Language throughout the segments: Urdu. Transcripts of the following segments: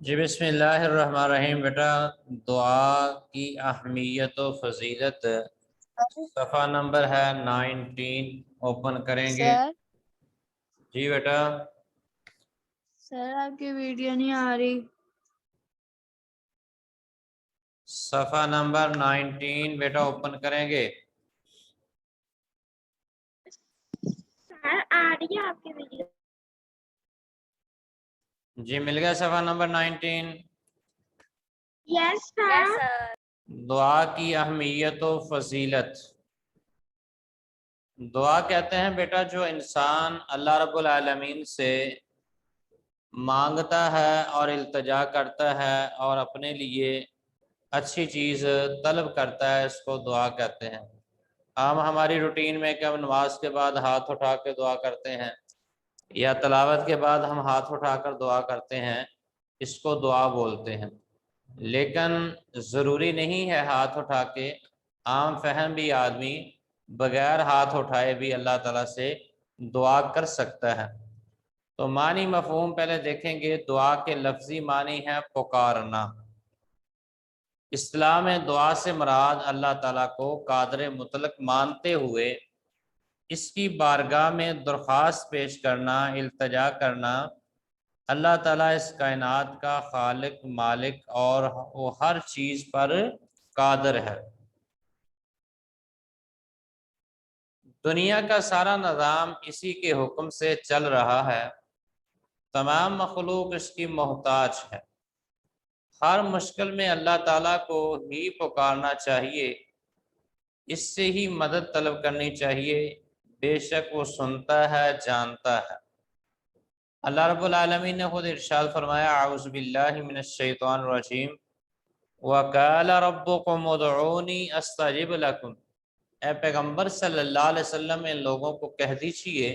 جی بسم اللہ الرحمن الرحیم۔ بیٹا دعا کی اہمیت و فضیلت صفحہ نمبر ہے 19 اوپن کریں گے۔ سر جی بیٹا سر آپ کی ویڈیو نہیں آ رہی۔ صفحہ نمبر 19 بیٹا اوپن کریں گے۔ سر آ رہی ہے آپ کی ویڈیو؟ جی مل گیا صفحہ نمبر 19۔ یس سر۔ دعا کی اہمیت و فضیلت۔ دعا کہتے ہیں بیٹا جو انسان اللہ رب العالمین سے مانگتا ہے اور التجا کرتا ہے اور اپنے لیے اچھی چیز طلب کرتا ہے، اس کو دعا کہتے ہیں۔ عام ہماری روٹین میں کہ ہم نماز کے بعد ہاتھ اٹھا کے دعا کرتے ہیں یا تلاوت کے بعد ہم ہاتھ اٹھا کر دعا کرتے ہیں، اس کو دعا بولتے ہیں۔ لیکن ضروری نہیں ہے ہاتھ اٹھا کے، عام فہم بھی آدمی بغیر ہاتھ اٹھائے بھی اللہ تعالیٰ سے دعا کر سکتا ہے۔ تو معنی مفہوم پہلے دیکھیں گے۔ دعا کے لفظی معنی ہے پکارنا۔ اصطلاح میں دعا سے مراد اللہ تعالیٰ کو قادر مطلق مانتے ہوئے اس کی بارگاہ میں درخواست پیش کرنا، التجا کرنا۔ اللہ تعالیٰ اس کائنات کا خالق، مالک اور وہ ہر چیز پر قادر ہے۔ دنیا کا سارا نظام اسی کے حکم سے چل رہا ہے۔ تمام مخلوق اس کی محتاج ہے۔ ہر مشکل میں اللہ تعالیٰ کو ہی پکارنا چاہیے، اس سے ہی مدد طلب کرنی چاہیے، بے شک وہ سنتا ہے، جانتا ہے۔ اللہ رب العالمین نے خود ارشاد فرمایا اعوذ باللہ من الشیطان الرجیم وقال ربکم ادعونی استجب لکم۔ اے پیغمبر صلی اللہ علیہ وسلم ان لوگوں کو کہہ دیجیے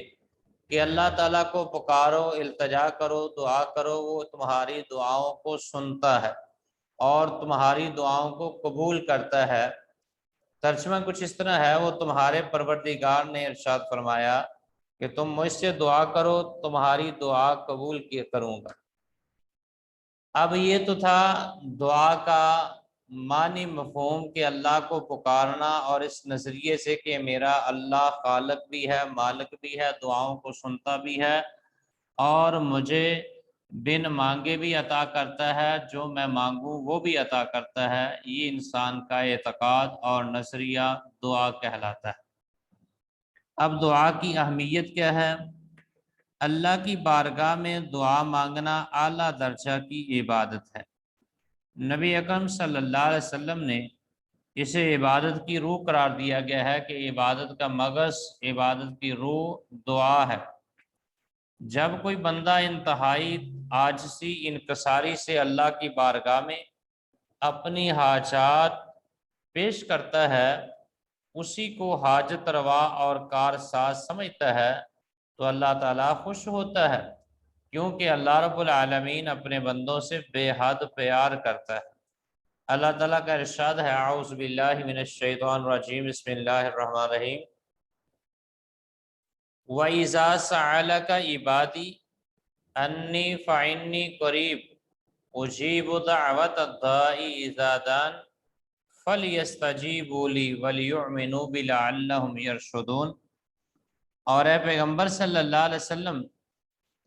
کہ اللہ تعالیٰ کو پکارو، التجا کرو، دعا کرو، وہ تمہاری دعاؤں کو سنتا ہے اور تمہاری دعاؤں کو قبول کرتا ہے۔ ترجمہ کچھ اس طرح ہے، وہ تمہارے پروردگار نے ارشاد فرمایا کہ تم مجھ سے دعا کرو، تمہاری دعا قبول کیا کروں گا۔ اب یہ تو تھا دعا کا معنی مفہوم کہ اللہ کو پکارنا، اور اس نظریے سے کہ میرا اللہ خالق بھی ہے، مالک بھی ہے، دعاؤں کو سنتا بھی ہے اور مجھے بن مانگے بھی عطا کرتا ہے، جو میں مانگوں وہ بھی عطا کرتا ہے۔ یہ انسان کا اعتقاد اور نظریہ دعا کہلاتا ہے۔ اب دعا کی اہمیت کیا ہے؟ اللہ کی بارگاہ میں دعا مانگنا اعلیٰ درجہ کی عبادت ہے۔ نبی اکرم صلی اللہ علیہ وسلم نے اسے عبادت کی روح قرار دیا گیا ہے کہ عبادت کا مغز، عبادت کی روح دعا ہے۔ جب کوئی بندہ انتہائی عاجزی، انکساری سے اللہ کی بارگاہ میں اپنی حاجات پیش کرتا ہے، اسی کو حاجت روا اور کارساز سمجھتا ہے، تو اللہ تعالیٰ خوش ہوتا ہے، کیونکہ اللہ رب العالمین اپنے بندوں سے بے حد پیار کرتا ہے۔ اللہ تعالیٰ کا ارشاد ہے اعوذ باللہ من الشیطان الرجیم بسم اللہ الرحمن الرحیم وَإِذَا سَأَلَكَ عِبَادِي أَنِّي فَإِنِّي قَرِيبٌ أُجِيبُ دَعْوَةَ الدَّاعِ إِذَا دَعَانِ فَلْيَسْتَجِیبُوا لِی وَلْیُؤْمِنُوا بِی لَعَلَّهُمْ یرشدون۔ اور اے پیغمبر صلی اللہ علیہ وسلم،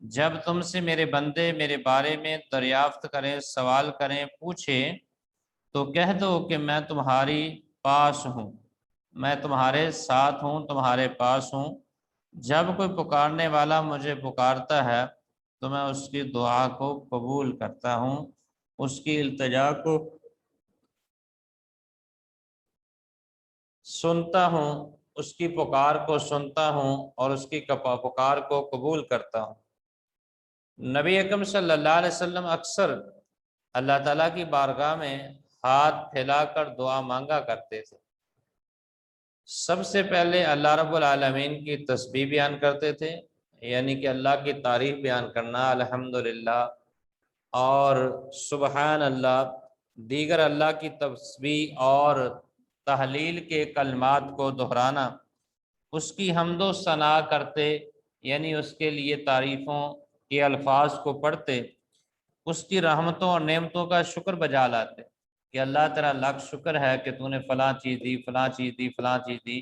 جب تم سے میرے بندے میرے بارے میں دریافت کریں، سوال کریں، پوچھیں، تو کہہ دو کہ میں تمہاری پاس ہوں، میں تمہارے ساتھ ہوں، تمہارے پاس ہوں۔ جب کوئی پکارنے والا مجھے پکارتا ہے تو میں اس کی دعا کو قبول کرتا ہوں، اس کی التجا کو سنتا ہوں، اس کی پکار کو سنتا ہوں اور اس کی پکار کو قبول کرتا ہوں۔ نبی اکرم صلی اللہ علیہ وسلم اکثر اللہ تعالیٰ کی بارگاہ میں ہاتھ پھیلا کر دعا مانگا کرتے تھے۔ سب سے پہلے اللہ رب العالمین کی تسبیح بیان کرتے تھے، یعنی کہ اللہ کی تعریف بیان کرنا، الحمدللہ اور سبحان اللہ، دیگر اللہ کی تسبیح اور تحلیل کے کلمات کو دہرانا، اس کی حمد و ثنا کرتے، یعنی اس کے لیے تعریفوں کے الفاظ کو پڑھتے، اس کی رحمتوں اور نعمتوں کا شکر بجا لاتے کہ اللہ تیرا لاکھ شکر ہے کہ تو نے فلاں چیز دی، فلاں چیز دی، فلاں چیز دی۔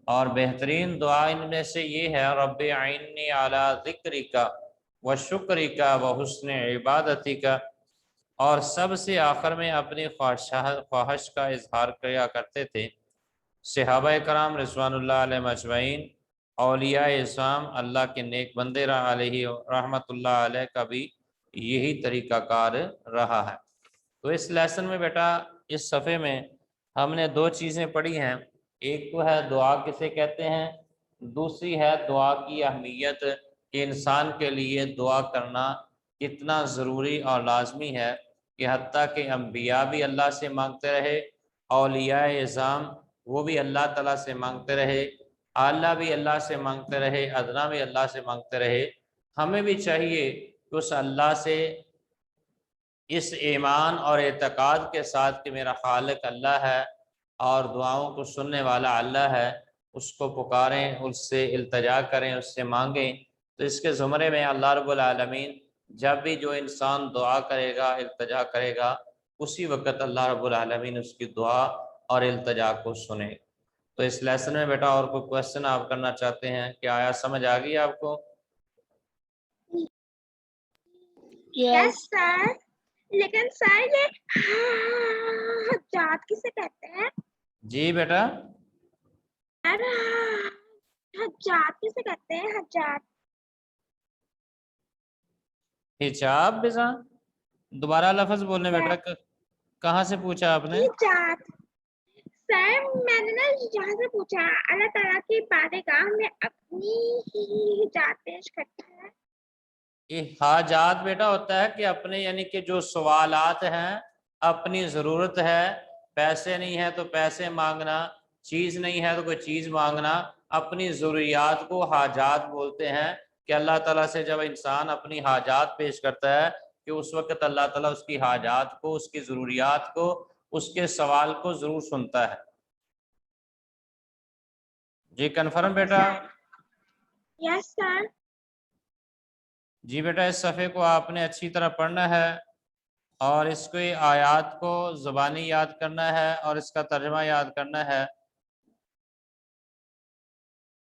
اور بہترین دعا ان میں سے یہ ہے رب اعنی علی ذکرک و شکرک و حسن عبادتک، اور سب سے آخر میں اپنی خواہش کا اظہار کیا کرتے تھے صحابہ کرام رضوان اللہ علیہ اجمعین، اولیاء اعظام، اللہ کے نیک بندے علیہ رحمت اللہ علیہ کا بھی یہی طریقہ کار رہا ہے۔ تو اس لیسن میں بیٹا اس صفحے میں ہم نے دو چیزیں پڑھی ہیں، ایک تو ہے دعا کسے کہتے ہیں، دوسری ہے دعا کی اہمیت کہ انسان کے لیے دعا کرنا کتنا ضروری اور لازمی ہے کہ حتیٰ کہ انبیاء بھی اللہ سے مانگتے رہے، اولیاء اعظام وہ بھی اللہ تعالیٰ سے مانگتے رہے، اعلیٰ بھی اللہ سے مانگتے رہے، ادنا بھی اللہ سے مانگتے رہے۔ ہمیں بھی چاہیے کہ اس اللہ سے اس ایمان اور اعتقاد کے ساتھ کہ میرا خالق اللہ ہے اور دعاؤں کو سننے والا اللہ ہے، اس کو پکاریں، اس سے التجا کریں، اس سے مانگیں۔ تو اس کے زمرے میں اللہ رب العالمین جب بھی جو انسان دعا کرے گا، التجا کرے گا، اسی وقت اللہ رب العالمین اس کی دعا اور التجا کو سنے۔ تو اس لیسن میں بیٹا اور کوئی کوشچن آپ کرنا چاہتے ہیں کہ آیا سمجھ آ گئی آپ کو؟ یس سر، لیکن سر یہ حجات کسے کہتے ہیں؟ جی بیٹا سر حجات کسے کہتے ہیں؟ حجات حجاب بزا دوبارہ لفظ بولنے بیٹا، کہاں سے پوچھا آپ نے؟ حجات سر میں نے نا یہاں سے پوچھا، اللہ تعالیٰ کی بارگاہ میں اپنی ہی حجات پیش کرتا ہے۔ یہ حاجات بیٹا ہوتا ہے کہ اپنے یعنی کہ جو سوالات ہیں، اپنی ضرورت ہے، پیسے نہیں ہے تو پیسے مانگنا، چیز نہیں ہے تو کوئی چیز مانگنا، اپنی ضروریات کو حاجات بولتے ہیں کہ اللہ تعالیٰ سے جب انسان اپنی حاجات پیش کرتا ہے کہ اس وقت اللہ تعالیٰ اس کی حاجات کو، اس کی ضروریات کو، اس کے سوال کو ضرور سنتا ہے۔ جی کنفرم بیٹا؟ یس سر۔ جی بیٹا اس صفحے کو آپ نے اچھی طرح پڑھنا ہے اور اس کو آیات کو زبانی یاد کرنا ہے اور اس کا ترجمہ یاد کرنا ہے۔